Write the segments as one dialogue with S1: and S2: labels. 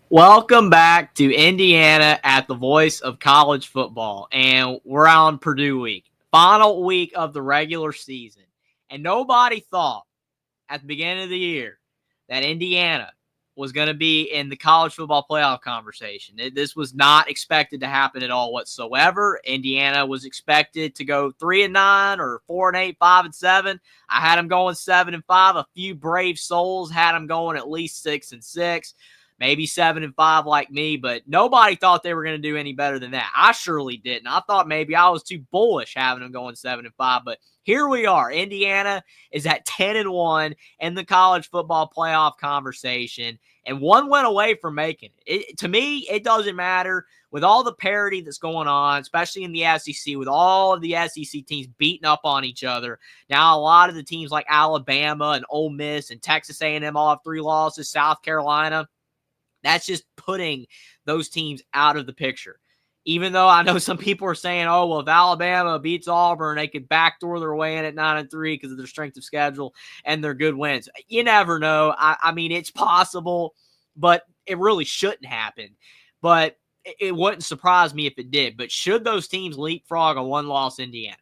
S1: Welcome back to Indiana at the voice of college football. And we're on Purdue week, final week of the regular season. And nobody thought at the beginning of the year that Indiana was going to be in the college football playoff conversation. This was not expected to happen at all whatsoever. Indiana was expected to go 3-9 or 4-8, 5-7. I had them going 7-5. A few brave souls had them going at least 6-6. Maybe 7-5 like me, but nobody thought they were going to do any better than that. I surely didn't. I thought maybe I was too bullish having them going 7-5, but here we are. Indiana is at 10-1 in the college football playoff conversation, and one went away from making it. To me, it doesn't matter. With all the parity that's going on, especially in the SEC, with all of the SEC teams beating up on each other. Now, a lot of the teams like Alabama and Ole Miss and Texas A&M all have 3 losses, South Carolina. That's just putting those teams out of the picture. Even though I know some people are saying, oh, well, if Alabama beats Auburn, they could backdoor their way in at 9-3 because of their strength of schedule and their good wins. You never know. I mean, it's possible, but it really shouldn't happen. But it wouldn't surprise me if it did. But should those teams leapfrog a one-loss Indiana?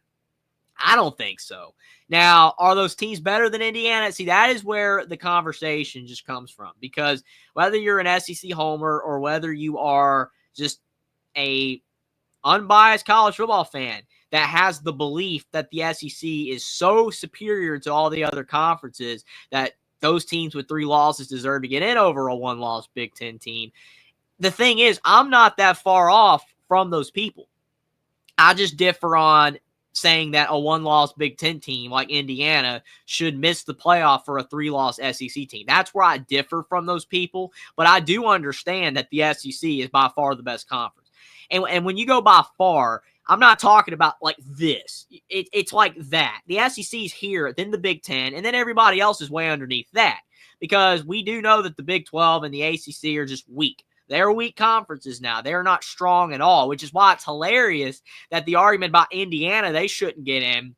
S1: I don't think so. Now, are those teams better than Indiana? See, that is where the conversation just comes from, because whether you're an SEC homer or whether you are just a unbiased college football fan that has the belief that the SEC is so superior to all the other conferences that those teams with 3 losses deserve to get in over a one-loss Big Ten team. The thing is, I'm not that far off from those people. I just differ on saying that a one-loss Big Ten team like Indiana should miss the playoff for a 3-loss SEC team. That's where I differ from those people, but I do understand that the SEC is by far the best conference. And when you go by far, I'm not talking about like this. It's like that. The SEC is here, then the Big Ten, and then everybody else is way underneath that, because we do know that the Big 12 and the ACC are just weak. They're weak conferences now. They're not strong at all, which is why it's hilarious that the argument about Indiana, they shouldn't get in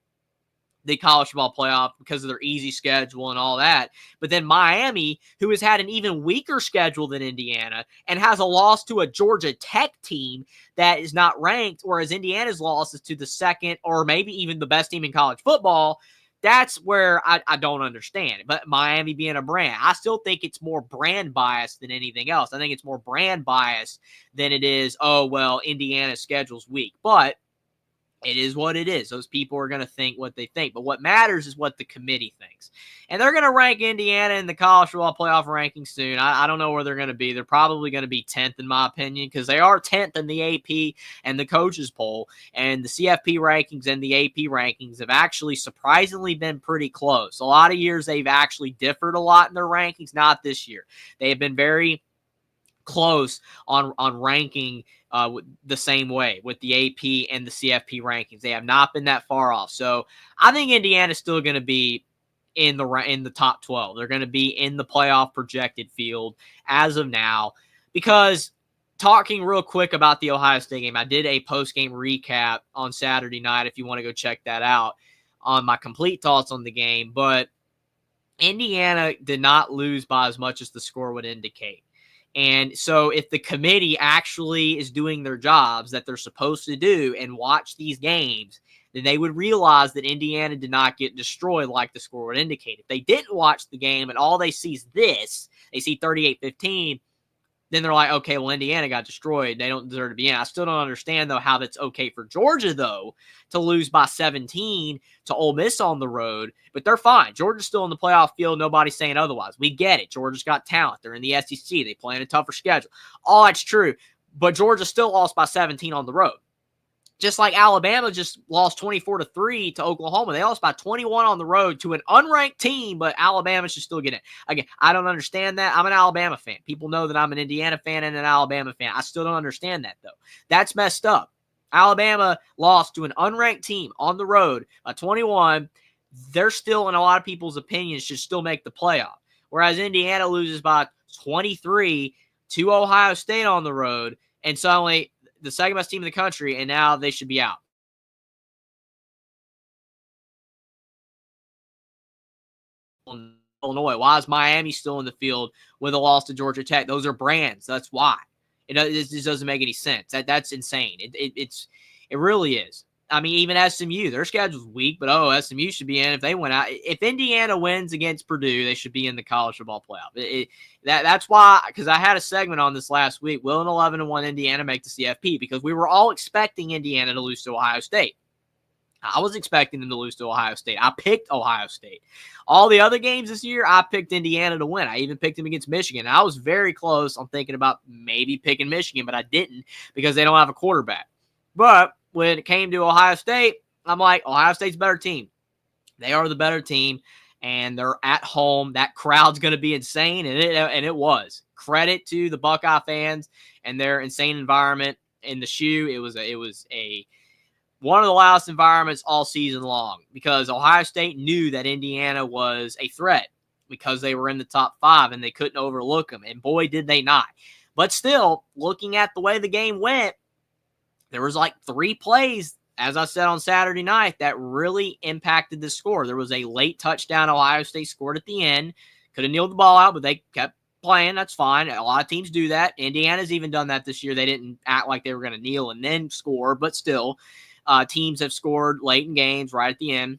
S1: the college football playoff because of their easy schedule and all that. But then Miami, who has had an even weaker schedule than Indiana and has a loss to a Georgia Tech team that is not ranked, whereas Indiana's loss is to the second or maybe even the best team in college football. That's where I don't understand. But Miami being a brand, I still think it's more brand bias than anything else. I think it's more brand bias than it is, oh, well, Indiana's schedule's weak. But it is what it is. Those people are going to think what they think. But what matters is what the committee thinks. And they're going to rank Indiana in the college football playoff ranking soon. I don't know where they're going to be. They're probably going to be 10th in my opinion, because they are 10th in the AP and the coaches poll. And the CFP rankings and the AP rankings have actually surprisingly been pretty close. A lot of years they've actually differed a lot in their rankings. Not this year. They have been very close on ranking the same way with the AP and the CFP rankings. They have not been that far off. So I think Indiana's still going to be in the top 12. They're going to be in the playoff projected field as of now, because talking real quick about the Ohio State game, I did a post-game recap on Saturday night if you want to go check that out on my complete thoughts on the game. But Indiana did not lose by as much as the score would indicate. And so if the committee actually is doing their jobs that they're supposed to do and watch these games, then they would realize that Indiana did not get destroyed like the score would indicate. If they didn't watch the game and all they see is this, they see 38-15, then they're like, okay, well, Indiana got destroyed. They don't deserve to be in. I still don't understand, though, how that's okay for Georgia, though, to lose by 17 to Ole Miss on the road. But they're fine. Georgia's still in the playoff field. Nobody's saying otherwise. We get it. Georgia's got talent. They're in the SEC. They play in a tougher schedule. All that's true. But Georgia still lost by 17 on the road. Just like Alabama just lost 24-3 to Oklahoma. They lost by 21 on the road to an unranked team, but Alabama should still get it. Again, I don't understand that. I'm an Alabama fan. People know that I'm an Indiana fan and an Alabama fan. I still don't understand that, though. That's messed up. Alabama lost to an unranked team on the road by 21. They're still, in a lot of people's opinions, should still make the playoff. Whereas Indiana loses by 23 to Ohio State on the road, and suddenly the second best team in the country, and now they should be out. Illinois? Why is Miami still in the field with a loss to Georgia Tech? Those are brands. That's why. It just doesn't make any sense. That's insane. It really is. I mean, even SMU, their schedule's weak, but SMU should be in if they went out. If Indiana wins against Purdue, they should be in the college football playoff. That's why, because I had a segment on this last week. Will an 11-1 Indiana make the CFP? Because we were all expecting Indiana to lose to Ohio State. I was expecting them to lose to Ohio State. I picked Ohio State. All the other games this year, I picked Indiana to win. I even picked them against Michigan. I was very close on thinking about maybe picking Michigan, but I didn't because they don't have a quarterback. But when it came to Ohio State, I'm like, Ohio State's a better team. They are the better team, and they're at home. That crowd's going to be insane, and it was. Credit to the Buckeye fans and their insane environment in the shoe. It was one of the loudest environments all season long because Ohio State knew that Indiana was a threat because they were in the top 5 and they couldn't overlook them. And boy, did they not. But still, looking at the way the game went, there was like 3 plays, as I said on Saturday night, that really impacted the score. There was a late touchdown Ohio State scored at the end. Could have kneeled the ball out, but they kept playing. That's fine. A lot of teams do that. Indiana's even done that this year. They didn't act like they were going to kneel and then score, but still. Teams have scored late in games right at the end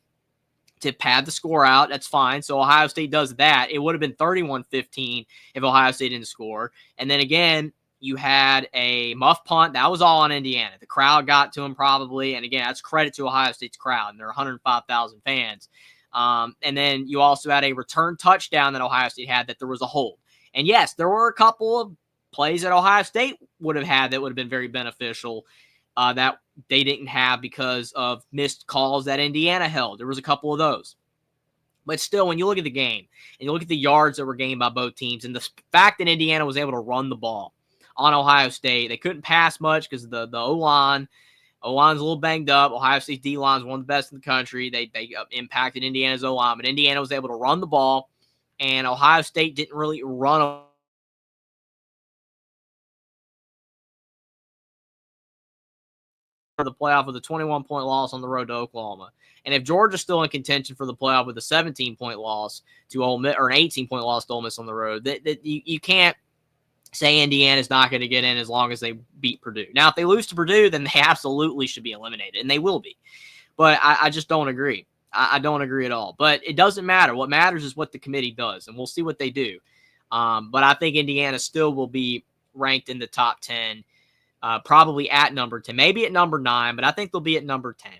S1: to pad the score out. That's fine. So Ohio State does that. It would have been 31-15 if Ohio State didn't score. And then again, you had a muff punt. That was all on Indiana. The crowd got to them probably. And again, that's credit to Ohio State's crowd. And there are 105,000 fans. And then you also had a return touchdown that Ohio State had that there was a hold. And yes, there were a couple of plays that Ohio State would have had that would have been very beneficial that they didn't have because of missed calls that Indiana held. There was a couple of those. But still, when you look at the game and you look at the yards that were gained by both teams and the fact that Indiana was able to run the ball on Ohio State, they couldn't pass much because the O-line. O-line's a little banged up. Ohio State's D-line is one of the best in the country. They impacted Indiana's O-line, but Indiana was able to run the ball, and Ohio State didn't really run the playoff with a 21-point loss on the road to Oklahoma. And if Georgia's still in contention for the playoff with a 17-point loss to Ole Miss or an 18-point loss to Ole Miss on the road, that you can't say Indiana's not going to get in as long as they beat Purdue. Now, if they lose to Purdue, then they absolutely should be eliminated, and they will be. But I just don't agree. I don't agree at all. But it doesn't matter. What matters is what the committee does, and we'll see what they do. But I think Indiana still will be ranked in the top 10. Probably at number 10, maybe at number 9, but I think they'll be at number 10.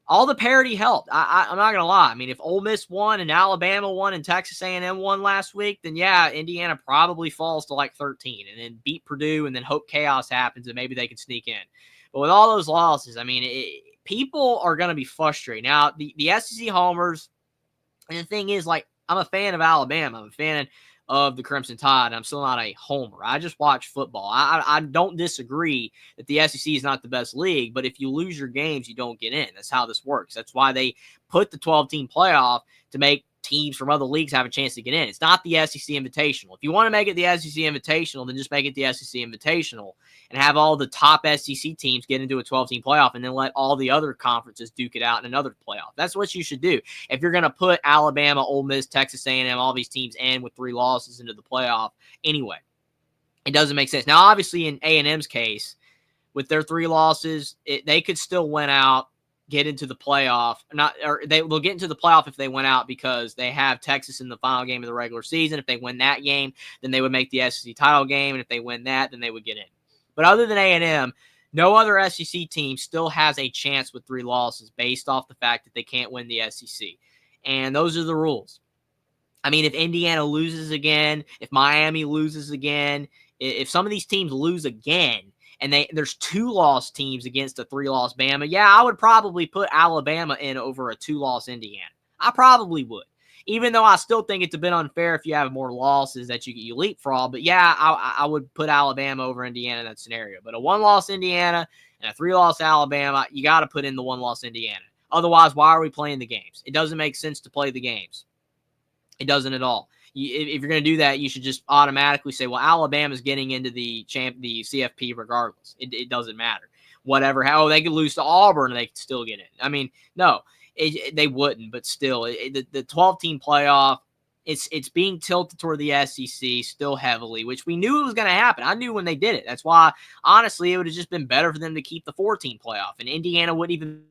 S1: All the parity helped. I'm not going to lie. I mean, if Ole Miss won and Alabama won and Texas A&M won last week, then yeah, Indiana probably falls to like 13 and then beat Purdue and then hope chaos happens and maybe they can sneak in. But with all those losses, I mean, people are going to be frustrated. Now, the SEC homers, and the thing is, like, I'm a fan of Alabama. I'm a fan of the Crimson Tide. I'm still not a homer. I just watch football. I don't disagree that the SEC is not the best league, but if you lose your games, you don't get in. That's how this works. That's why they put the 12-team playoff to make teams from other leagues have a chance to get in. It's not the SEC Invitational. If you want to make it the SEC Invitational, then just make it the SEC Invitational and have all the top SEC teams get into a 12-team playoff and then let all the other conferences duke it out in another playoff. That's what you should do. If you're going to put Alabama, Ole Miss, Texas A&M, all these teams in with 3 losses into the playoff anyway, it doesn't make sense. Now, obviously, in A&M's case, with their 3 losses, they could still win out, get into the playoff. They'll get into the playoff if they win out because they have Texas in the final game of the regular season. If they win that game, then they would make the SEC title game, and if they win that, then they would get in. But other than A&M, no other SEC team still has a chance with 3 losses based off the fact that they can't win the SEC. And those are the rules. I mean, if Indiana loses again, if Miami loses again, if some of these teams lose again, and there's 2-loss teams against a 3-loss Bama, yeah, I would probably put Alabama in over a 2-loss Indiana. I probably would. Even though I still think it's a bit unfair if you have more losses that you leapfrog. But yeah, I would put Alabama over Indiana in that scenario. But a 1-loss Indiana and a 3-loss Alabama, you got to put in the 1-loss Indiana. Otherwise, why are we playing the games? It doesn't make sense to play the games. It doesn't at all. If you're going to do that, you should just automatically say, well, Alabama's getting into the CFP regardless. It doesn't matter. Whatever. They could lose to Auburn and they could still get in. I mean, no, they wouldn't. But still, the 12-team playoff, It's being tilted toward the SEC still heavily, which we knew it was going to happen. I knew when they did it. That's why, honestly, it would have just been better for them to keep the 14 playoff, and Indiana wouldn't even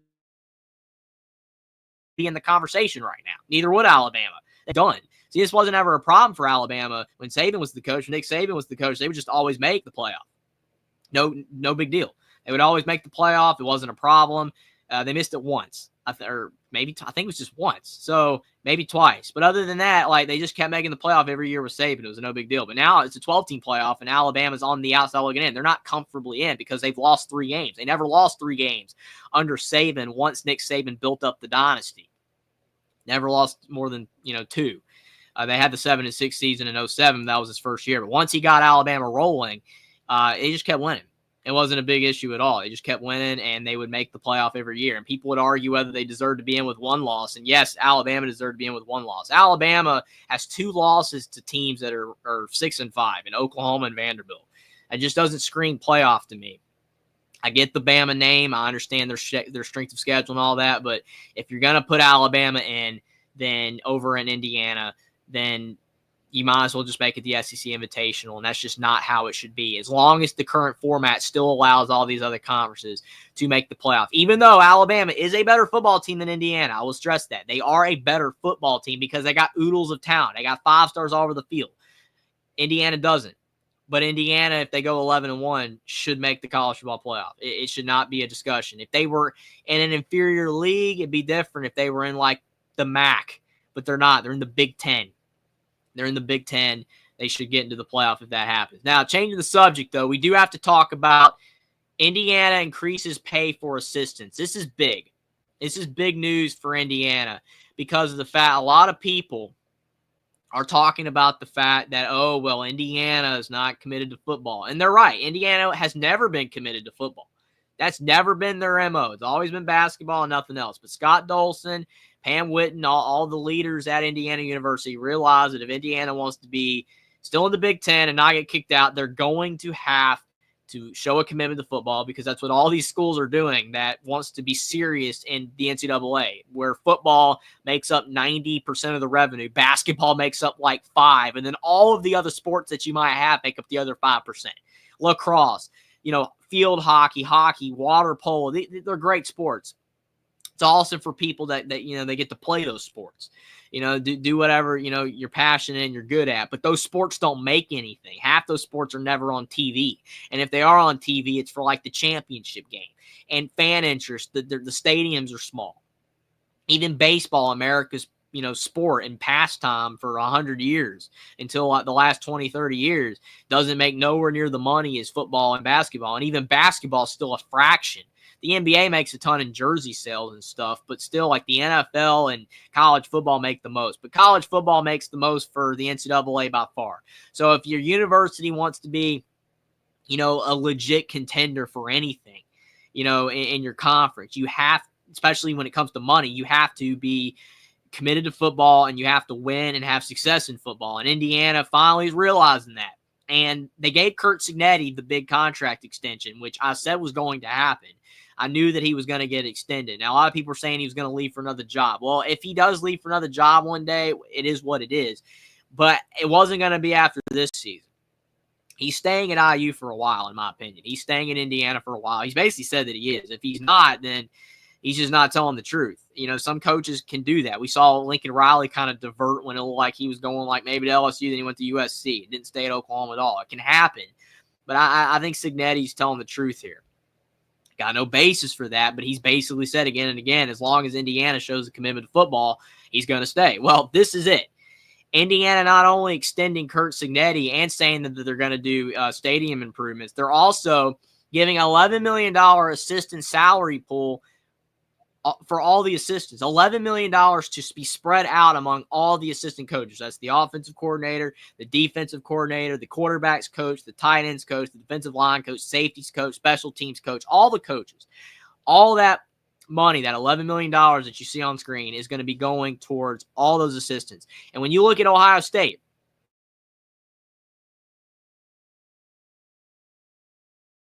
S1: be in the conversation right now. Neither would Alabama. They're done. See, this wasn't ever a problem for Alabama when Saban was the coach. When Nick Saban was the coach, they would just always make the playoff. No big deal. They would always make the playoff. It wasn't a problem. They missed it once, I think it was just once. So maybe twice. But other than that, like, they just kept making the playoff every year with Saban. It was no big deal. But now it's a 12-team playoff, and Alabama's on the outside looking in. They're not comfortably in because they've lost 3 games. They never lost 3 games under Saban once Nick Saban built up the dynasty. Never lost more than 2. They had the 7-6 season in 2007. That was his first year. But once he got Alabama rolling, they just kept winning. It wasn't a big issue at all. They just kept winning, and they would make the playoff every year. And people would argue whether they deserved to be in with 1 loss. And yes, Alabama deserved to be in with 1 loss. Alabama has 2 losses to teams that are 6-5 in Oklahoma and Vanderbilt. It just doesn't scream playoff to me. I get the Bama name. I understand their strength of schedule and all that. But if you're going to put Alabama in, then over in Indiana, then you might as well just make it the SEC Invitational, and that's just not how it should be. As long as the current format still allows all these other conferences to make the playoff. Even though Alabama is a better football team than Indiana, I will stress that. They are a better football team because they got oodles of talent. They got 5 stars all over the field. Indiana doesn't. But Indiana, if they go 11-1, should make the college football playoff. It should not be a discussion. If they were in an inferior league, it'd be different if they were in, like, the MAC. But they're not. They're in the Big Ten. They're in the Big Ten. They should get into the playoff if that happens. Now, changing the subject, though, we do have to talk about Indiana increases pay for assistants. This is big. This is big news for Indiana because of the fact a lot of people are talking about the fact that, oh, well, Indiana is not committed to football. And they're right. Indiana has never been committed to football. That's never been their MO. It's always been basketball and nothing else. But Scott Dolson, Pam Whitten, all the leaders at Indiana University realize that if Indiana wants to be still in the Big Ten and not get kicked out, they're going to have to show a commitment to football because that's what all these schools are doing that wants to be serious in the NCAA, where football makes up 90% of the revenue, basketball makes up like 5%, and then all of the other sports that you might have make up the other 5%. Lacrosse, field hockey, water polo, they're great sports. It's awesome for people that they get to play those sports. Do whatever, you're passionate and you're good at. But those sports don't make anything. Half those sports are never on TV. And if they are on TV, it's for like the championship game. And fan interest, the stadiums are small. Even baseball, America's sport and pastime for 100 years until the last 20, 30 years, doesn't make nowhere near the money as football and basketball. And even basketball is still a fraction. The NBA makes a ton in jersey sales and stuff, but still, like, the NFL and college football make the most. But college football makes the most for the NCAA by far. So if your university wants to be, a legit contender for anything, in your conference, you have, especially when it comes to money, you have to be committed to football and you have to win and have success in football. And Indiana finally is realizing that. And they gave Curt Cignetti the big contract extension, which I said was going to happen. I knew that he was going to get extended. Now, a lot of people are saying he was going to leave for another job. Well, if he does leave for another job one day, it is what it is. But it wasn't going to be after this season. He's staying at IU for a while, in my opinion. He's staying in Indiana for a while. He's basically said that he is. If he's not, then he's just not telling the truth. Some coaches can do that. We saw Lincoln Riley kind of divert when it looked like he was going like maybe to LSU, then he went to USC. Didn't stay at Oklahoma at all. It can happen. But I think Cignetti's telling the truth here. Got no basis for that, but he's basically said again and again, as long as Indiana shows a commitment to football, he's going to stay. Well, this is it. Indiana not only extending Curt Cignetti and saying that they're going to do stadium improvements, they're also giving $11 million assistant salary pool for all the assistants. $11 million to be spread out among all the assistant coaches. That's the offensive coordinator, the defensive coordinator, the quarterbacks coach, the tight ends coach, the defensive line coach, safeties coach, special teams coach, all the coaches. All that money, that $11 million that you see on screen, is going to be going towards all those assistants. And when you look at Ohio State,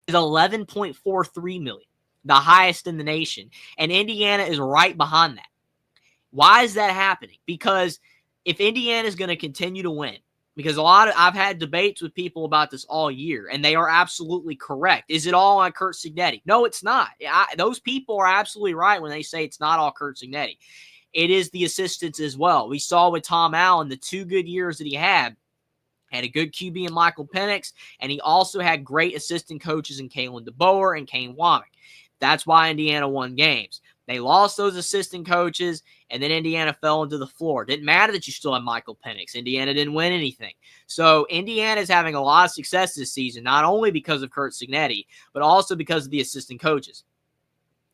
S1: is $11.43 million. The highest in the nation. And Indiana is right behind that. Why is that happening? Because if Indiana is going to continue to win, because I've had debates with people about this all year, and they are absolutely correct. Is it all on Curt Cignetti? No, it's not. Those people are absolutely right when they say it's not all Curt Cignetti. It is the assistants as well. We saw with Tom Allen, the 2 good years that he had a good QB in Michael Penix, and he also had great assistant coaches in Kalen DeBoer and Kane Womack. That's why Indiana won games. They lost those assistant coaches, and then Indiana fell into the floor. Didn't matter that you still had Michael Penix. Indiana didn't win anything. So Indiana is having a lot of success this season, not only because of Curt Cignetti, but also because of the assistant coaches.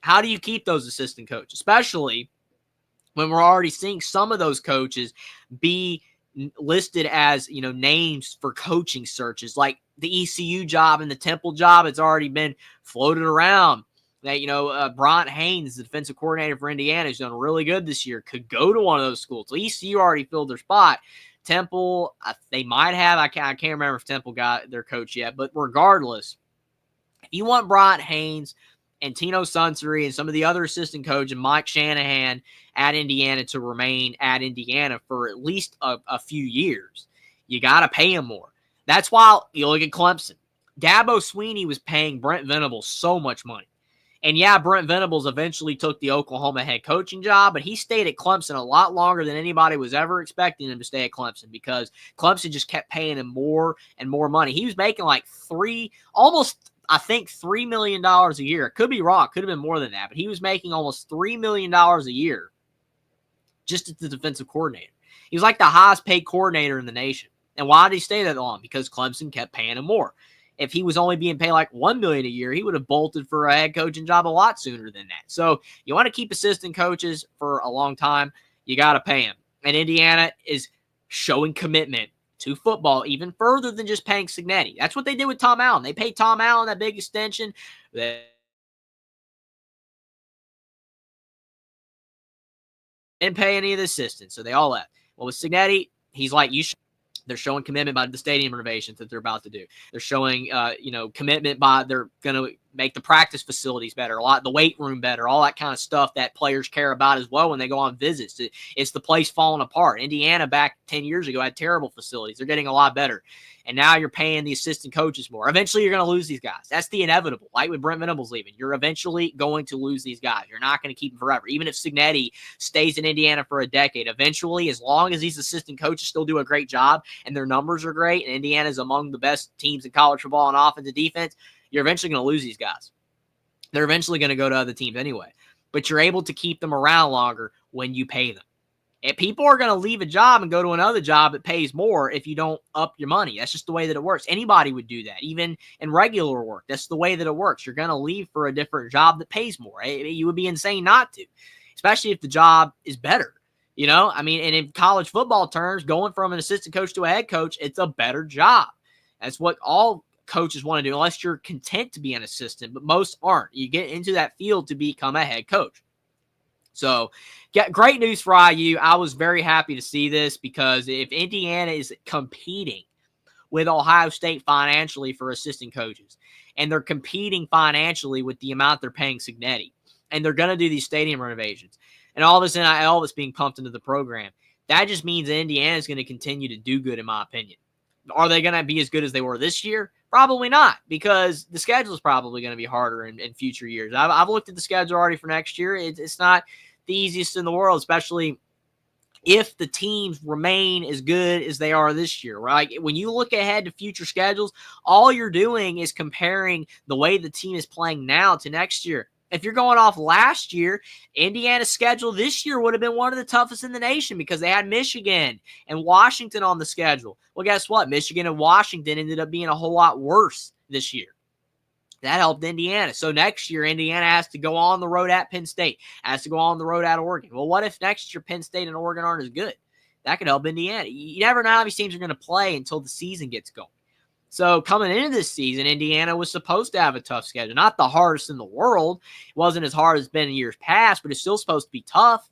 S1: How do you keep those assistant coaches, especially when we're already seeing some of those coaches be listed as, names for coaching searches, like the ECU job and the Temple job? It's already been floated around that, Bryant Haynes, the defensive coordinator for Indiana, who's done really good this year, could go to one of those schools. So ECU already filled their spot. Temple, they might have. I can't remember if Temple got their coach yet. But regardless, if you want Bryant Haynes and Tino Sunseri and some of the other assistant coach and Mike Shanahan at Indiana to remain at Indiana for at least a few years, you got to pay them more. That's why you look at Clemson. Dabo Swinney was paying Brent Venables so much money. And yeah, Brent Venables eventually took the Oklahoma head coaching job, but he stayed at Clemson a lot longer than anybody was ever expecting him to stay at Clemson, because Clemson just kept paying him more and more money. He was making like $3 million a year. It could be wrong. Could have been more than that, but he was making almost $3 million a year just as the defensive coordinator. He was like the highest paid coordinator in the nation. And why did he stay that long? Because Clemson kept paying him more. If he was only being paid like $1 million a year, he would have bolted for a head coaching job a lot sooner than that. So you want to keep assistant coaches for a long time, you got to pay them. And Indiana is showing commitment to football even further than just paying Cignetti. That's what they did with Tom Allen. They paid Tom Allen that big extension. They didn't pay any of the assistants, so they all left. Well, with Cignetti, he's like, they're showing commitment by the stadium renovations that they're about to do. They're showing, commitment by they're going to make the practice facilities better, the weight room better, all that kind of stuff that players care about as well when they go on visits. It's the place falling apart. Indiana back 10 years ago had terrible facilities. They're getting a lot better. And now you're paying the assistant coaches more. Eventually, you're going to lose these guys. That's the inevitable. Like with Brent Venables leaving, you're eventually going to lose these guys. You're not going to keep them forever. Even if Cignetti stays in Indiana for a decade, eventually, as long as these assistant coaches still do a great job and their numbers are great, and Indiana is among the best teams in college football on offense and defense, you're eventually going to lose these guys. They're eventually going to go to other teams anyway. But you're able to keep them around longer when you pay them. And people are going to leave a job and go to another job that pays more if you don't up your money. That's just the way that it works. Anybody would do that, even in regular work. That's the way that it works. You're going to leave for a different job that pays more. You would be insane not to, especially if the job is better. And in college football terms, going from an assistant coach to a head coach, it's a better job. That's what all coaches want to do, unless you're content to be an assistant, but most aren't. You get into that field to become a head coach. So, great news for IU. I was very happy to see this, because if Indiana is competing with Ohio State financially for assistant coaches, and they're competing financially with the amount they're paying Cignetti, and they're going to do these stadium renovations, and all this NIL that's being pumped into the program, that just means that Indiana is going to continue to do good, in my opinion. Are they going to be as good as they were this year? Probably not, because the schedule is probably going to be harder in future years. I've looked at the schedule already for next year. It's not the easiest in the world, especially if the teams remain as good as they are this year, right? When you look ahead to future schedules, all you're doing is comparing the way the team is playing now to next year. If you're going off last year, Indiana's schedule this year would have been one of the toughest in the nation, because they had Michigan and Washington on the schedule. Well, guess what? Michigan and Washington ended up being a whole lot worse this year. That helped Indiana. So next year, Indiana has to go on the road at Penn State, has to go on the road at Oregon. Well, what if next year Penn State and Oregon aren't as good? That could help Indiana. You never know how these teams are going to play until the season gets going. So coming into this season, Indiana was supposed to have a tough schedule. Not the hardest in the world. It wasn't as hard as it's been in years past, but it's still supposed to be tough.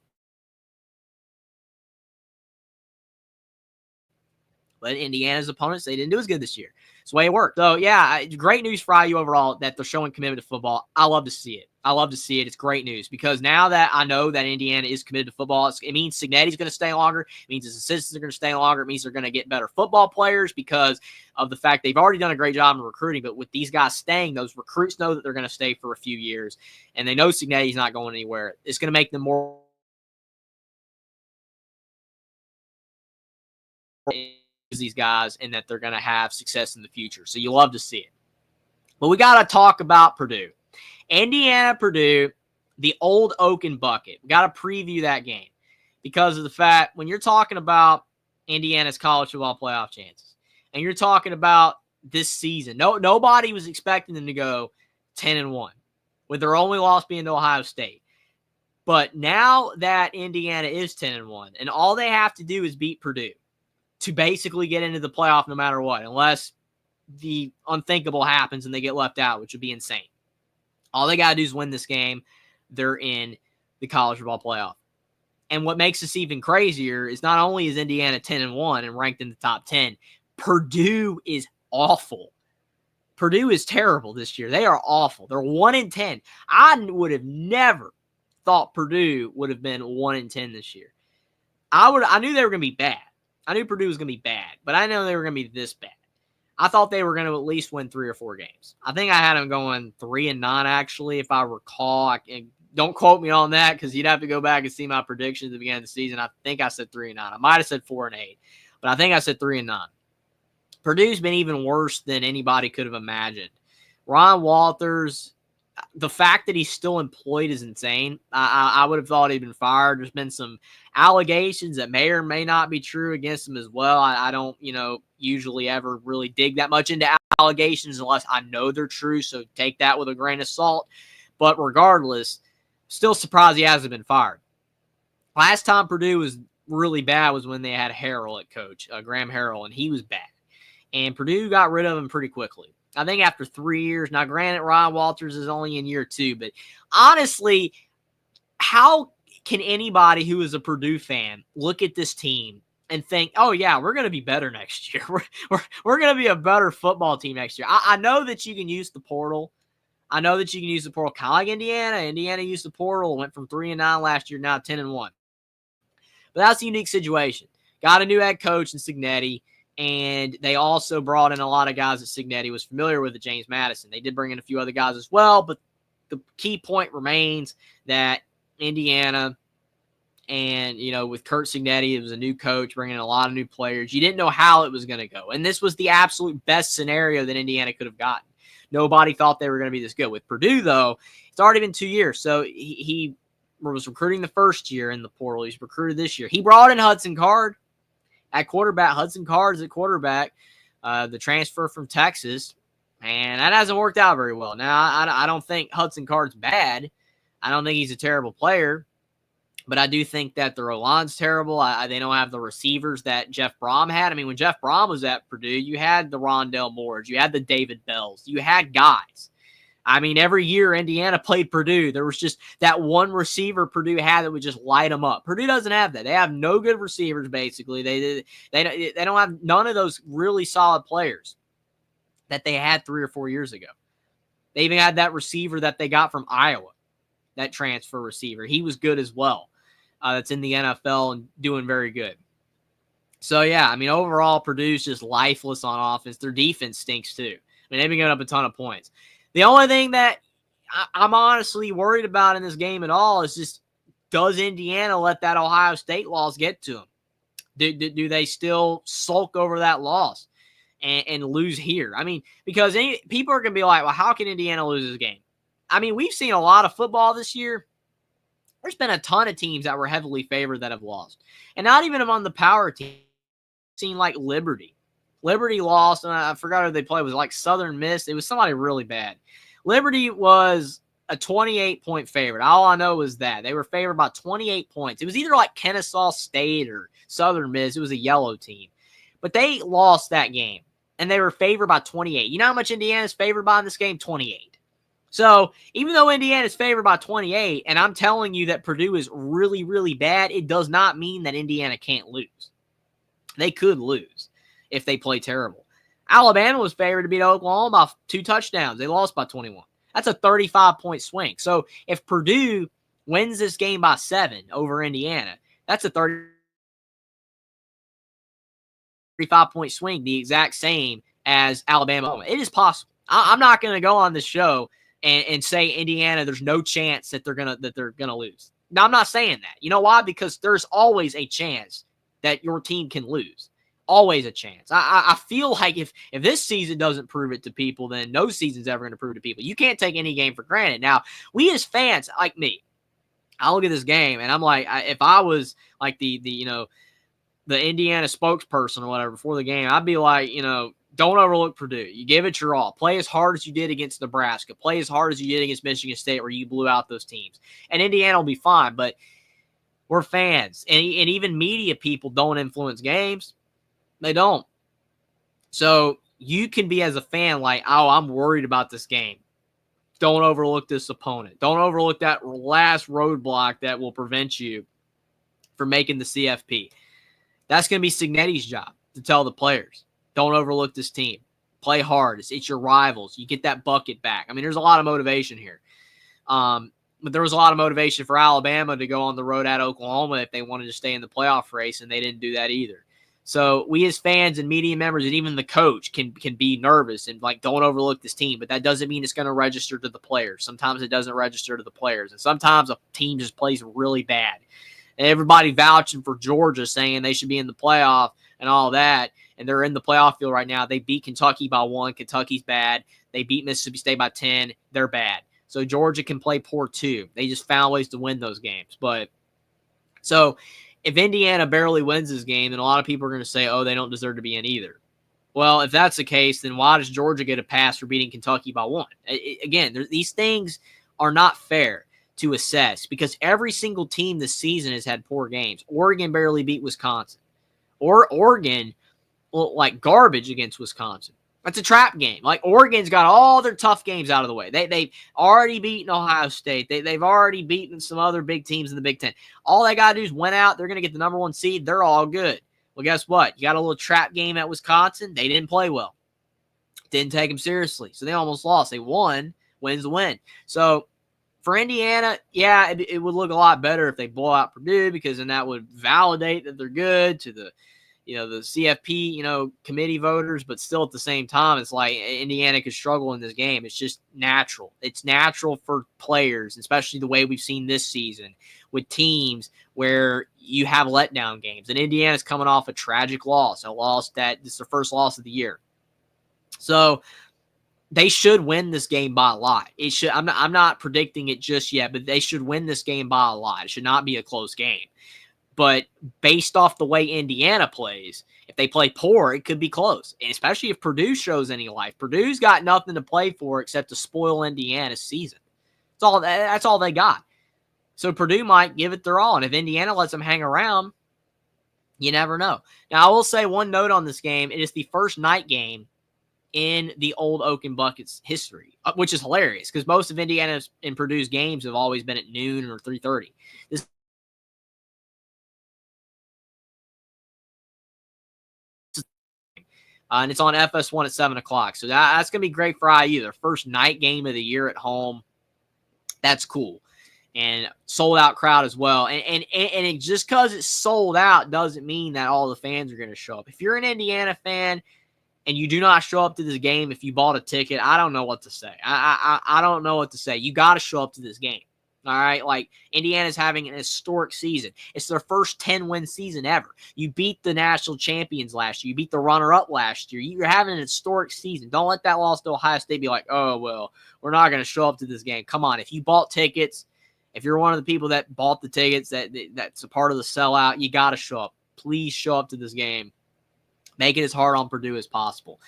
S1: But Indiana's opponents, they didn't do as good this year. It's the way it worked. So, yeah, great news for IU overall that they're showing commitment to football. I love to see it. I love to see it. It's great news because now that I know that Indiana is committed to football, it means Signetti's going to stay longer. It means his assistants are going to stay longer. It means they're going to get better football players because of the fact they've already done a great job in recruiting. But with these guys staying, those recruits know that they're going to stay for a few years, and they know Signetti's not going anywhere. It's going to make them more these guys and that they're going to have success in the future. So you love to see it. But we got to talk about Purdue. Indiana, Purdue, the old Oaken bucket. We got to preview that game because of the fact when you're talking about Indiana's college football playoff chances and you're talking about this season, nobody was expecting them to go 10-1 with their only loss being to Ohio State. But now that Indiana is 10-1 and all they have to do is beat Purdue to basically get into the playoff no matter what, unless the unthinkable happens and they get left out, which would be insane. All they got to do is win this game. They're in the college football playoff. And what makes this even crazier is not only is Indiana 10-1 and ranked in the top 10, Purdue is awful. Purdue is terrible this year. They are awful. They're 1-10. I would have never thought Purdue would have been 1-10 this year. I knew they were going to be bad. I knew Purdue was going to be bad, but I didn't know they were going to be this bad. I thought they were going to at least win 3 or 4 games. I think I had them going 3-9, actually, if I recall. Don't quote me on that because you'd have to go back and see my predictions at the beginning of the season. I think I said 3-9. I might have said 4-8, but I think I said 3-9. Purdue's been even worse than anybody could have imagined. Ron Walters, the fact that he's still employed is insane. I would have thought he'd been fired. There's been some allegations that may or may not be true against him as well. I don't, usually ever really dig that much into allegations unless I know they're true. So take that with a grain of salt. But regardless, still surprised he hasn't been fired. Last time Purdue was really bad was when they had Harrell at coach, Graham Harrell, and he was bad. And Purdue got rid of him pretty quickly. I think after 3 years. Now, granted, Ron Walters is only in year 2, but honestly, how can anybody who is a Purdue fan look at this team and think, oh, yeah, we're going to be better next year. We're going to be a better football team next year. I know that you can use the portal. I know that you can use the portal kind of like Indiana. Indiana used the portal, went from 3-9 last year, now 10-1. But that's a unique situation. Got a new head coach in Signetti. And they also brought in a lot of guys that Signetti was familiar with at James Madison. They did bring in a few other guys as well, but the key point remains that Indiana and, with Kurt Signetti, it was a new coach bringing in a lot of new players. You didn't know how it was going to go. And this was the absolute best scenario that Indiana could have gotten. Nobody thought they were going to be this good. With Purdue, though, it's already been 2 years. So he was recruiting the first year in the portal. He's recruited this year. He brought in Hudson Card at quarterback. Hudson Card's at quarterback, the transfer from Texas, and that hasn't worked out very well. Now, I don't think Hudson Card's bad. I don't think he's a terrible player, but I do think that their O-line's terrible. They don't have the receivers that Jeff Brom had. I mean, when Jeff Brom was at Purdue, you had the Rondell Moores, you had the David Bells, you had guys. I mean, every year Indiana played Purdue, there was just that one receiver Purdue had that would just light them up. Purdue doesn't have that. They have no good receivers, basically. They don't have none of those really solid players that they had 3 or 4 years ago. They even had that receiver that they got from Iowa, that transfer receiver. He was good as well. That's in the NFL and doing very good. So, yeah, I mean, overall, Purdue's just lifeless on offense. Their defense stinks, too. I mean, they've been giving up a ton of points. The only thing that I'm honestly worried about in this game at all is just, does Indiana let that Ohio State loss get to them? Do they still sulk over that loss and lose here? I mean, because people are going to be like, well, how can Indiana lose this game? I mean, we've seen a lot of football this year. There's been a ton of teams that were heavily favored that have lost. And not even among the power teams. I've seen like Liberty. Liberty lost, and I forgot who they played. It was like Southern Miss. It was somebody really bad. Liberty was a 28-point favorite. All I know is that. They were favored by 28 points. It was either like Kennesaw State or Southern Miss. It was a yellow team. But they lost that game, and they were favored by 28. You know how much Indiana is favored by in this game? 28. So even though Indiana is favored by 28, and I'm telling you that Purdue is really, really bad, it does not mean that Indiana can't lose. They could lose if they play terrible. Alabama was favored to beat Oklahoma by 2 touchdowns. They lost by 21. That's a 35-point swing. So if Purdue wins this game by 7 over Indiana, that's a 35-point swing, the exact same as Alabama. It is possible. I'm not going to go on this show and say Indiana, there's no chance that they're gonna lose. Now, I'm not saying that. You know why? Because there's always a chance that your team can lose. Always a chance. I feel like if this season doesn't prove it to people, then no season's ever going to prove it to people. You can't take any game for granted. Now, we as fans, like me, I look at this game and I'm like, if I was like the Indiana spokesperson or whatever before the game, I'd be like, don't overlook Purdue. You give it your all. Play as hard as you did against Nebraska. Play as hard as you did against Michigan State where you blew out those teams. And Indiana will be fine, but we're fans. And even media people don't influence games. They don't. So you can be as a fan like, oh, I'm worried about this game. Don't overlook this opponent. Don't overlook that last roadblock that will prevent you from making the CFP. That's going to be Cignetti's job to tell the players. Don't overlook this team. Play hard. It's your rivals. You get that bucket back. I mean, there's a lot of motivation here. But there was a lot of motivation for Alabama to go on the road at Oklahoma if they wanted to stay in the playoff race, and they didn't do that either. So we as fans and media members and even the coach can be nervous and like, don't overlook this team. But that doesn't mean it's going to register to the players. Sometimes it doesn't register to the players. And sometimes a team just plays really bad. And everybody vouching for Georgia saying they should be in the playoff and all that. And they're in the playoff field right now. They beat Kentucky by 1. Kentucky's bad. They beat Mississippi State by 10. They're bad. So Georgia can play poor too. They just found ways to win those games. But so if Indiana barely wins this game, then a lot of people are going to say, oh, they don't deserve to be in either. Well, if that's the case, then why does Georgia get a pass for beating Kentucky by 1? Again, these things are not fair to assess because every single team this season has had poor games. Oregon barely beat Wisconsin. Or Oregon like garbage against Wisconsin. That's a trap game. Like Oregon's got all their tough games out of the way. They've already beaten Ohio State. They've already beaten some other big teams in the Big Ten. All they got to do is win out. They're going to get the number 1 seed. They're all good. Well, guess what? You got a little trap game at Wisconsin. They didn't play well. Didn't take them seriously. So they almost lost. They won. Wins the win. So for Indiana, yeah, it would look a lot better if they blow out Purdue because then that would validate that they're good to the CFP, committee voters, but still at the same time, it's like Indiana could struggle in this game. It's just natural. It's natural for players, especially the way we've seen this season with teams where you have letdown games. And Indiana's coming off a tragic loss, a loss that is their first loss of the year. So they should win this game by a lot. It should. I'm not predicting it just yet, but they should win this game by a lot. It should not be a close game. But based off the way Indiana plays, if they play poor, it could be close. And especially if Purdue shows any life. Purdue's got nothing to play for except to spoil Indiana's season. That's all they got. So Purdue might give it their all. And if Indiana lets them hang around, you never know. Now, I will say one note on this game. It is the first night game in the old Oak and Buckets history, which is hilarious because most of Indiana's and Purdue's games have always been at noon or 3:30. This and it's on FS1 at 7 o'clock. So that's going to be great for IU. Their first night game of the year at home. That's cool. And sold out crowd as well. And it, just because it's sold out doesn't mean that all the fans are going to show up. If you're an Indiana fan and you do not show up to this game, if you bought a ticket, I don't know what to say. I don't know what to say. You got to show up to this game. All right, like Indiana's having an historic season. It's their first 10-win season ever. You beat the national champions last year. You beat the runner-up last year. You're having an historic season. Don't let that loss to Ohio State be like, oh, well, we're not going to show up to this game. Come on, if you bought tickets, if you're one of the people that bought the tickets, that's a part of the sellout, you got to show up. Please show up to this game. Make it as hard on Purdue as possible.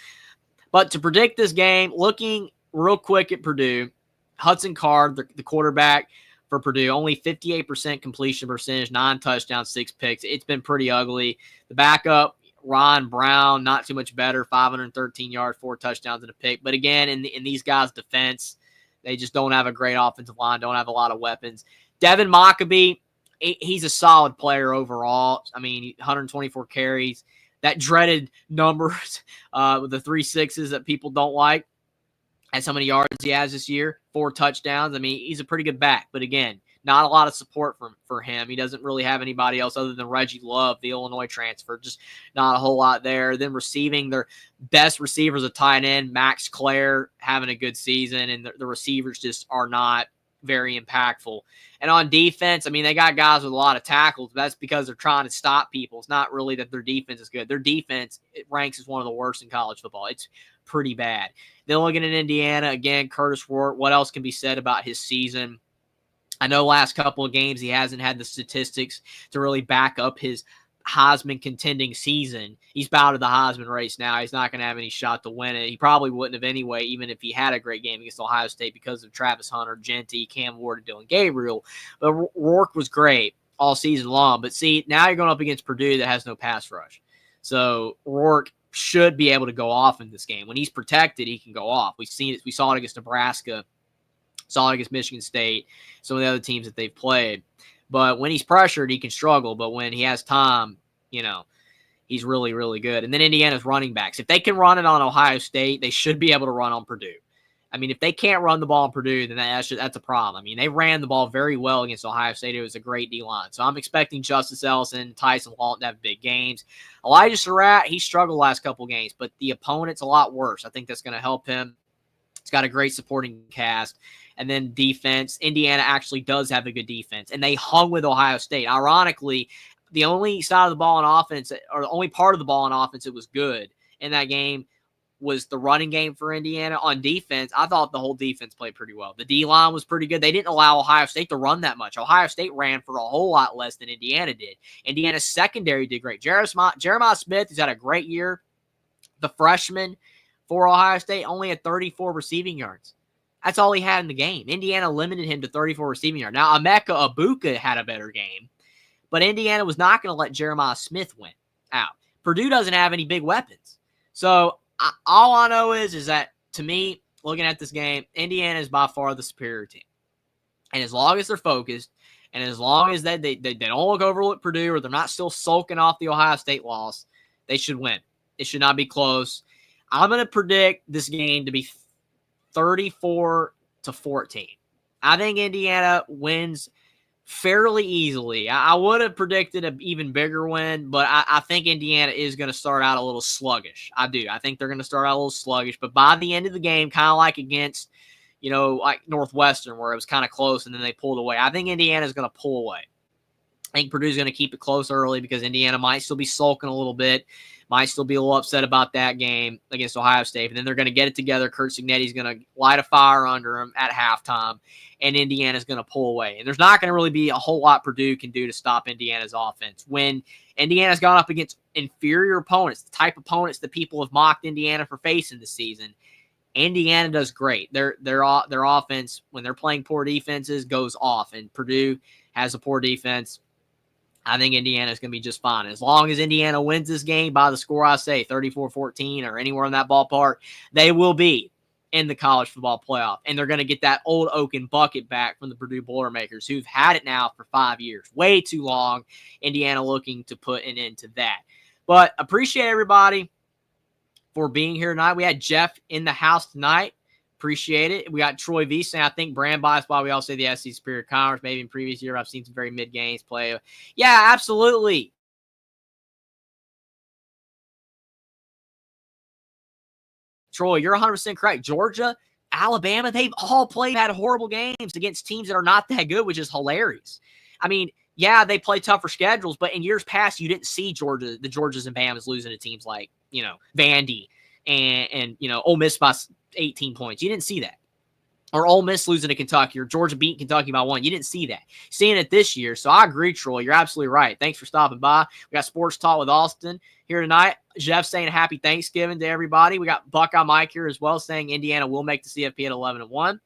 S1: But to predict this game, looking real quick at Purdue, Hudson Card, the quarterback for Purdue, only 58% completion percentage, 9 touchdowns, 6 picks. It's been pretty ugly. The backup, Ron Brown, not too much better, 513 yards, 4 touchdowns, and a pick. But again, in these guys' defense, they just don't have a great offensive line, don't have a lot of weapons. Devin Mockabee, he's a solid player overall. I mean, 124 carries. That dreaded numbers with the 3 6s that people don't like. At how many yards he has this year, 4 touchdowns. I mean, he's a pretty good back, but again, not a lot of support for him. He doesn't really have anybody else other than Reggie Love, the Illinois transfer. Just not a whole lot there. Then receiving, their best receivers a tight end, Max Clare, having a good season, and the receivers just are not very impactful. And on defense, I mean, they got guys with a lot of tackles, but that's because they're trying to stop people. It's not really that their defense is good. Their defense, it ranks as one of the worst in college football. It's pretty bad. Then looking at Indiana, again, Curtis Rourke, what else can be said about his season? I know last couple of games he hasn't had the statistics to really back up his Heisman contending season. He's out of the Heisman race now. He's not going to have any shot to win it. He probably wouldn't have anyway, even if he had a great game against Ohio State because of Travis Hunter, Genty, Cam Ward, and Dylan Gabriel. But Rourke was great all season long. But see, now you're going up against Purdue that has no pass rush. So Rourke should be able to go off in this game. When he's protected, he can go off. We've seen it. We saw it against Nebraska, saw it against Michigan State, some of the other teams that they've played. But when he's pressured, he can struggle. But when he has time, he's really, really good. And then Indiana's running backs. If they can run it on Ohio State, they should be able to run on Purdue. I mean, if they can't run the ball on Purdue, then that's a problem. I mean, they ran the ball very well against Ohio State. It was a great D-line. So I'm expecting Justice Ellison, Tyson Walton to have big games. Elijah Surratt, he struggled last couple games, but the opponent's a lot worse. I think that's going to help him. He's got a great supporting cast. And then defense, Indiana actually does have a good defense. And they hung with Ohio State. Ironically, the only side of the ball on offense, or the only part of the ball on offense that was good in that game was the running game for Indiana. On defense, I thought the whole defense played pretty well. The D-line was pretty good. They didn't allow Ohio State to run that much. Ohio State ran for a whole lot less than Indiana did. Indiana's secondary did great. Jeremiah Smith, who's had a great year, the freshman for Ohio State, only had 34 receiving yards. That's all he had in the game. Indiana limited him to 34 receiving yards. Now, Emeka Egbuka had a better game, but Indiana was not going to let Jeremiah Smith win out. Purdue doesn't have any big weapons. So all I know is that, to me, looking at this game, Indiana is by far the superior team. And as long as they're focused, and as long as they don't overlook Purdue, or they're not still sulking off the Ohio State loss, they should win. It should not be close. I'm going to predict this game to be 34-14. I think Indiana wins fairly easily. I would have predicted an even bigger win, but I think Indiana is going to start out a little sluggish. I do. I think they're going to start out a little sluggish, but by the end of the game, kind of like against, like Northwestern, where it was kind of close and then they pulled away, I think Indiana is going to pull away. I think Purdue's going to keep it close early because Indiana might still be sulking a little bit, might still be a little upset about that game against Ohio State. And then they're going to get it together. Kurt Cignetti's going to light a fire under them at halftime, and Indiana's going to pull away. And there's not going to really be a whole lot Purdue can do to stop Indiana's offense. When Indiana's gone up against inferior opponents, the type of opponents that people have mocked Indiana for facing this season, Indiana does great. Their offense, when they're playing poor defenses, goes off. And Purdue has a poor defense. I think Indiana is going to be just fine. As long as Indiana wins this game by the score I say, 34-14 or anywhere in that ballpark, they will be in the college football playoff. And they're going to get that old Oaken bucket back from the Purdue Boilermakers, who've had it now for 5 years. Way too long. Indiana looking to put an end to that. But appreciate everybody for being here tonight. We had Jeff in the house tonight. Appreciate it. We got Troy V saying, I think brand bias why we all say the SEC superior conference. Maybe in previous year, I've seen some very mid games play. Yeah, absolutely. Troy, you're 100% correct. Georgia, Alabama, they've all had horrible games against teams that are not that good, which is hilarious. I mean, yeah, they play tougher schedules, but in years past, you didn't see the Georgias and Bamas losing to teams like, Vandy and Ole Miss by 18 points. You didn't see that. Or Ole Miss losing to Kentucky, or Georgia beating Kentucky by 1. You didn't see that. Seeing it this year. So I agree, Troy. You're absolutely right. Thanks for stopping by. We got Sports Talk with Austin here tonight. Jeff saying happy Thanksgiving to everybody. We got Buckeye Mike here as well saying Indiana will make the CFP at 11-1.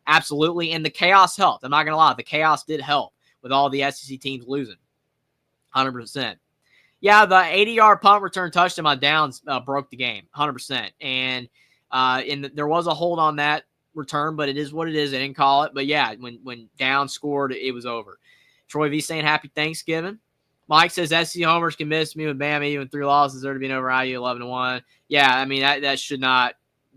S1: Absolutely. And the chaos helped. I'm not going to lie. The chaos did help with all the SEC teams losing. 100%. Yeah, the 80-yard punt return touchdown on downs broke the game. 100%. And there was a hold on that return, but it is what it is. They didn't call it. But yeah, when Down scored, it was over. Troy V saying happy Thanksgiving. Mike says SC homers can miss me with Bama even 3 losses. There to be an over IU 11-1. Yeah, I mean that should not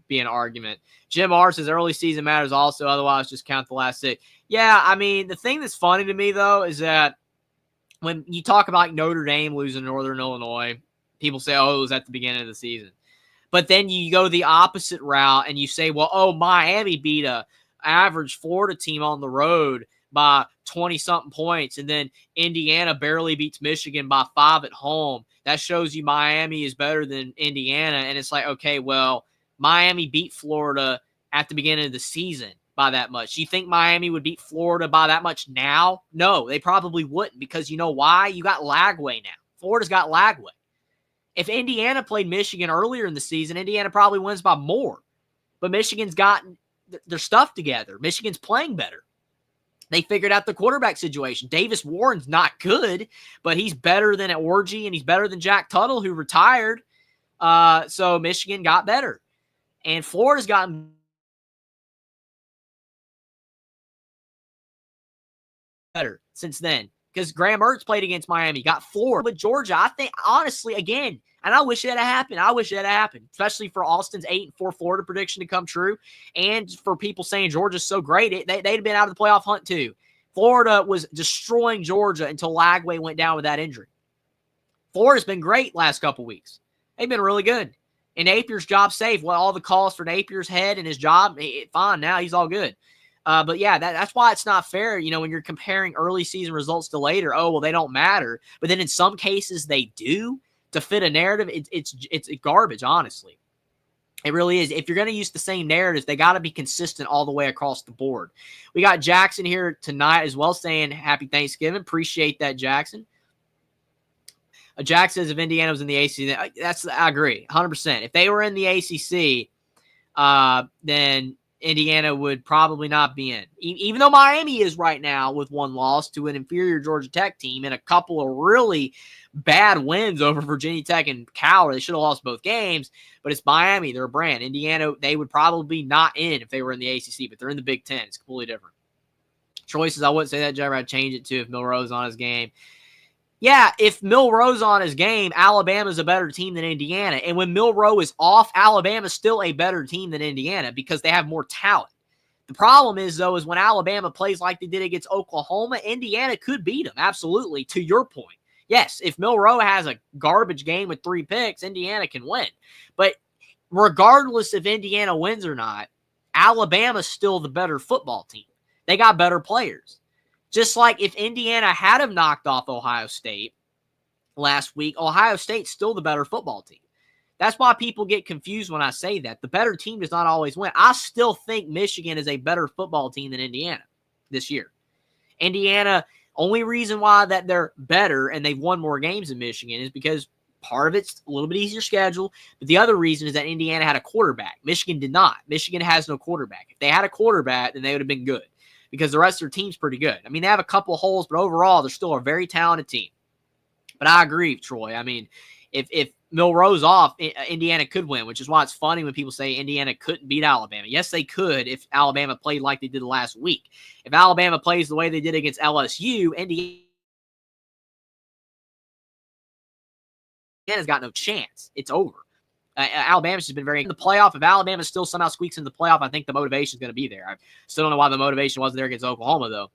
S1: be an argument. Jim R says early season matters also. Otherwise, just count the last 6. Yeah, I mean, the thing that's funny to me, though, is that when you talk about Notre Dame losing Northern Illinois, people say, oh, it was at the beginning of the season. But then you go the opposite route and you say, well, oh, Miami beat a average Florida team on the road by 20-something points, and then Indiana barely beats Michigan by 5 at home. That shows you Miami is better than Indiana. And it's like, okay, well, Miami beat Florida at the beginning of the season by that much. You think Miami would beat Florida by that much now? No, they probably wouldn't, because you know why? You got Lagway now. Florida's got Lagway. If Indiana played Michigan earlier in the season, Indiana probably wins by more. But Michigan's gotten their stuff together. Michigan's playing better. They figured out the quarterback situation. Davis Warren's not good, but he's better than Orji, and he's better than Jack Tuttle, who retired. So Michigan got better. And Florida's gotten better since then, because Graham Mertz played against Miami, got floored with Georgia. I think, honestly, again, and I wish it had happened. I wish it had happened, especially for Austin's 8-4 Florida prediction to come true, and for people saying Georgia's so great, they'd have been out of the playoff hunt too. Florida was destroying Georgia until Lagway went down with that injury. Florida's been great last couple weeks. They've been really good. And Napier's job safe. Well, all the calls for Napier's head and his job, fine now. He's all good. But yeah, that's why it's not fair, when you're comparing early season results to later. Oh, well, they don't matter. But then in some cases they do to fit a narrative. It's garbage, honestly. It really is. If you're going to use the same narratives, they got to be consistent all the way across the board. We got Jackson here tonight as well saying happy Thanksgiving. Appreciate that, Jackson. Jack says if Indiana was in the ACC, I agree, 100%. If they were in the ACC, then Indiana would probably not be in. Even though Miami is right now with one loss to an inferior Georgia Tech team and a couple of really bad wins over Virginia Tech and Cal, where they should have lost both games, but it's Miami. They're a brand. Indiana, they would probably not in if they were in the ACC, but they're in the Big Ten. It's completely different. Choices, I wouldn't say that, Jabber. I'd change it to if Milroe's on his game. Yeah, if Milroe's on his game, Alabama's a better team than Indiana. And when Milroe is off, Alabama's still a better team than Indiana because they have more talent. The problem is, though, is when Alabama plays like they did against Oklahoma, Indiana could beat them, absolutely, to your point. Yes, if Milroe has a garbage game with 3 picks, Indiana can win. But regardless if Indiana wins or not, Alabama's still the better football team. They got better players. Just like if Indiana had have knocked off Ohio State last week, Ohio State's still the better football team. That's why people get confused when I say that. The better team does not always win. I still think Michigan is a better football team than Indiana this year. Indiana, only reason why that they're better and they've won more games than Michigan is because part of it's a little bit easier schedule, but the other reason is that Indiana had a quarterback. Michigan did not. Michigan has no quarterback. If they had a quarterback, then they would have been good, because the rest of their team's pretty good. I mean, they have a couple of holes, but overall, they're still a very talented team. But I agree, Troy. I mean, if Milroe's off, Indiana could win, which is why it's funny when people say Indiana couldn't beat Alabama. Yes, they could if Alabama played like they did last week. If Alabama plays the way they did against LSU, Indiana's got no chance. It's over. Alabama's just been very in the playoff. If Alabama still somehow squeaks into the playoff, I think the motivation is going to be there. I still don't know why the motivation wasn't there against Oklahoma, though.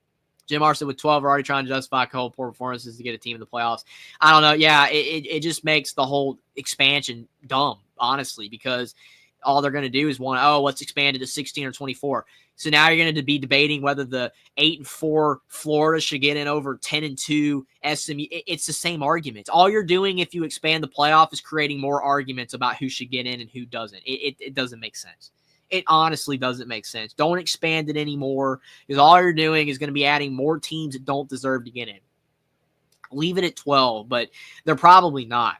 S1: Jim Arson with 12 are already trying to justify cold poor performances to get a team in the playoffs. I don't know. Yeah, it just makes the whole expansion dumb, honestly, because all they're going to do is let's expand it to 16 or 24. So now you're going to be debating whether the 8-4 Florida should get in over 10-2 SMU. It's the same arguments. All you're doing if you expand the playoff is creating more arguments about who should get in and who doesn't. It doesn't make sense. It honestly doesn't make sense. Don't expand it anymore, because all you're doing is going to be adding more teams that don't deserve to get in. Leave it at 12, but they're probably not.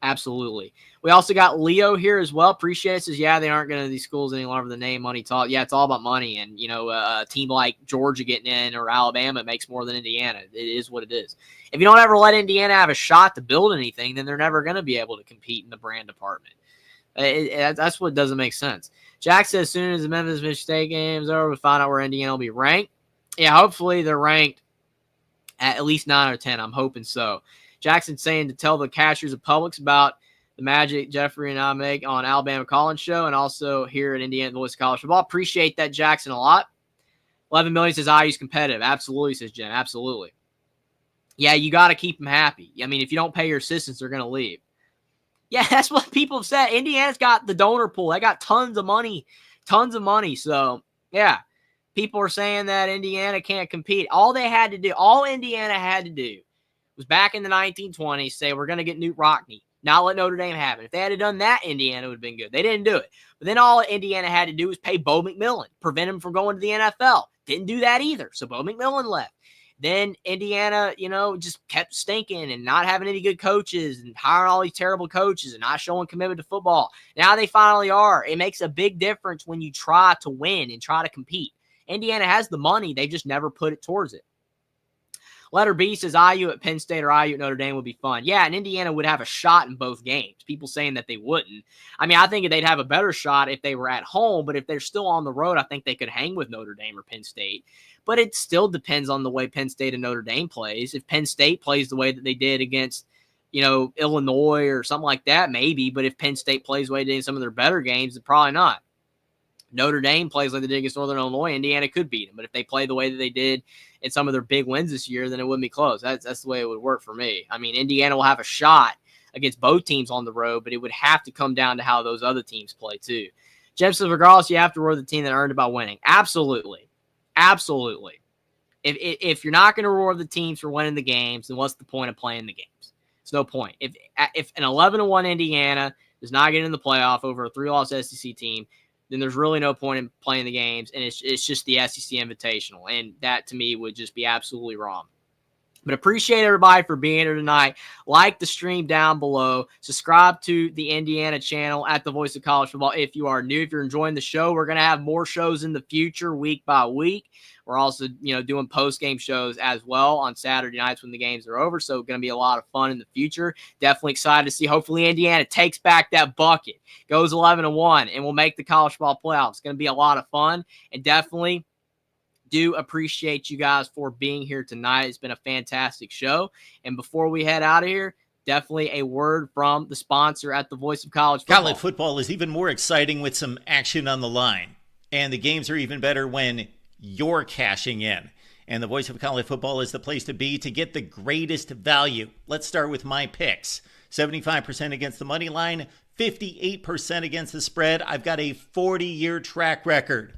S1: Absolutely. We also got Leo here as well. Appreciate it. Says, yeah, they aren't going to these schools any longer. The name, money, talk. Yeah, it's all about money. And, a team like Georgia getting in or Alabama makes more than Indiana. It is what it is. If you don't ever let Indiana have a shot to build anything, then they're never going to be able to compete in the brand department. That's what doesn't make sense. Jack says, as soon as the Memphis Michigan State game is over, we'll find out where Indiana will be ranked. Yeah, hopefully they're ranked at least 9 or 10. I'm hoping so. Jackson saying to tell the cashiers of Publix about the Magic, Jeffrey, and I make on Alabama Collins Show, and also here at Indiana, the Voice of College Football. Appreciate that, Jackson, a lot. 11 million says IU's competitive. Absolutely, says Jim. Absolutely. Yeah, you got to keep them happy. I mean, if you don't pay your assistants, they're going to leave. Yeah, that's what people have said. Indiana's got the donor pool. They got tons of money. So, yeah, people are saying that Indiana can't compete. All Indiana had to do was back in the 1920s say, we're going to get Newt Rockne, not let Notre Dame happen. If they had done that, Indiana would have been good. They didn't do it. But then all Indiana had to do was pay Bo McMillan, prevent him from going to the NFL. Didn't do that either. So Bo McMillan left. Then Indiana, just kept stinking and not having any good coaches and hiring all these terrible coaches and not showing commitment to football. Now they finally are. It makes a big difference when you try to win and try to compete. Indiana has the money. They just never put it towards it. Letter B says IU at Penn State or IU at Notre Dame would be fun. Yeah, and Indiana would have a shot in both games. People saying that they wouldn't. I mean, I think they'd have a better shot if they were at home, but if they're still on the road, I think they could hang with Notre Dame or Penn State. But it still depends on the way Penn State and Notre Dame plays. If Penn State plays the way that they did against, Illinois or something like that, maybe. But if Penn State plays the way they did in some of their better games, then probably not. Notre Dame plays like they did against Northern Illinois, Indiana could beat them. But if they play the way that they did in some of their big wins this year, then it wouldn't be close. That's the way it would work for me. I mean, Indiana will have a shot against both teams on the road, but it would have to come down to how those other teams play too. Jim says, regardless, you have to reward the team that earned it by winning. Absolutely. Absolutely. If you're not going to reward the teams for winning the games, then what's the point of playing the games? It's no point. If an 11-1 Indiana does not get in the playoff over a 3-loss SEC team, then there's really no point in playing the games, and it's just the SEC Invitational, and that to me would just be absolutely wrong. But appreciate everybody for being here tonight. Like the stream down below. Subscribe to the Indiana channel at the Voice of College Football if you are new. If you're enjoying the show, we're going to have more shows in the future week by week. We're also, doing post-game shows as well on Saturday nights when the games are over. So going to be a lot of fun in the future. Definitely excited to see. Hopefully Indiana takes back that bucket, goes 11-1, and will make the college football playoffs. It's going to be a lot of fun, and definitely do appreciate you guys for being here tonight. It's been a fantastic show. And before we head out of here, definitely a word from the sponsor at the Voice of College Football.
S2: College football is even more exciting with some action on the line. And the games are even better when you're cashing in. And the Voice of College Football is the place to be to get the greatest value. Let's start with my picks. 75% against the money line, 58% against the spread. I've got a 40-year track record.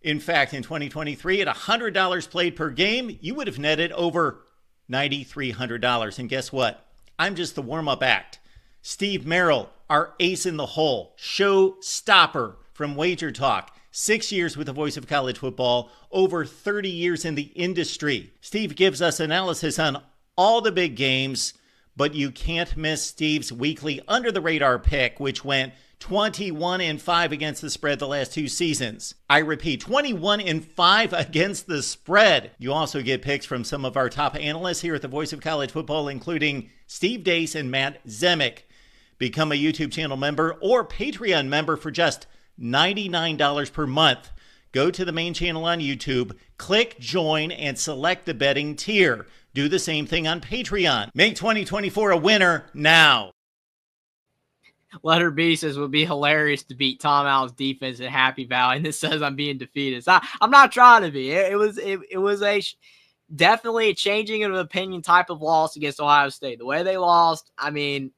S2: In fact, in 2023, at $100 played per game, you would have netted over $9,300. And guess what? I'm just the warm-up act. Steve Merrill, our ace in the hole, show stopper from Wager Talk. 6 years with the Voice of College Football, over 30 years in the industry. Steve gives us analysis on all the big games, but you can't miss Steve's weekly under-the-radar pick, which went 21-5 against the spread the last 2 seasons. I repeat, 21-5 against the spread. You also get picks from some of our top analysts here at the Voice of College Football, including Steve Dace and Matt Zemek. Become a YouTube channel member or Patreon member for just $99 per month. Go to the main channel on YouTube, click join, and select the betting tier. Do the same thing on Patreon. Make 2024 a winner now.
S1: Letter B says it would be hilarious to beat Tom Allen's defense at Happy Valley, and this says I'm being defeated. So I'm not trying to be. It was definitely a changing of opinion type of loss against Ohio State. The way they lost, I mean,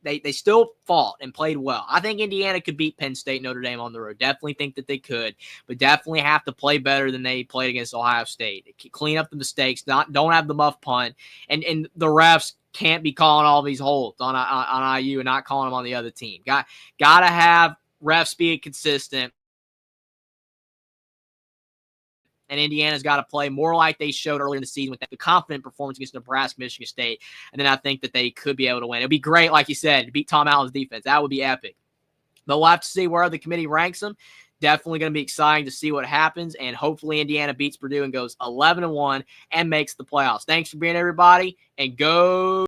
S1: they still fought and played well. I think Indiana could beat Penn State, Notre Dame on the road. Definitely think that they could, but definitely have to play better than they played against Ohio State. Clean up the mistakes. Don't have the muff punt, and the refs can't be calling all these holds on IU and not calling them on the other team. Got to have refs be consistent. And Indiana's got to play more like they showed earlier in the season with the confident performance against Nebraska, Michigan State. And then I think that they could be able to win. It would be great, like you said, to beat Tom Allen's defense. That would be epic. But we'll have to see where the committee ranks them. Definitely going to be exciting to see what happens. And hopefully Indiana beats Purdue and goes 11-1 and makes the playoffs. Thanks for being everybody. And go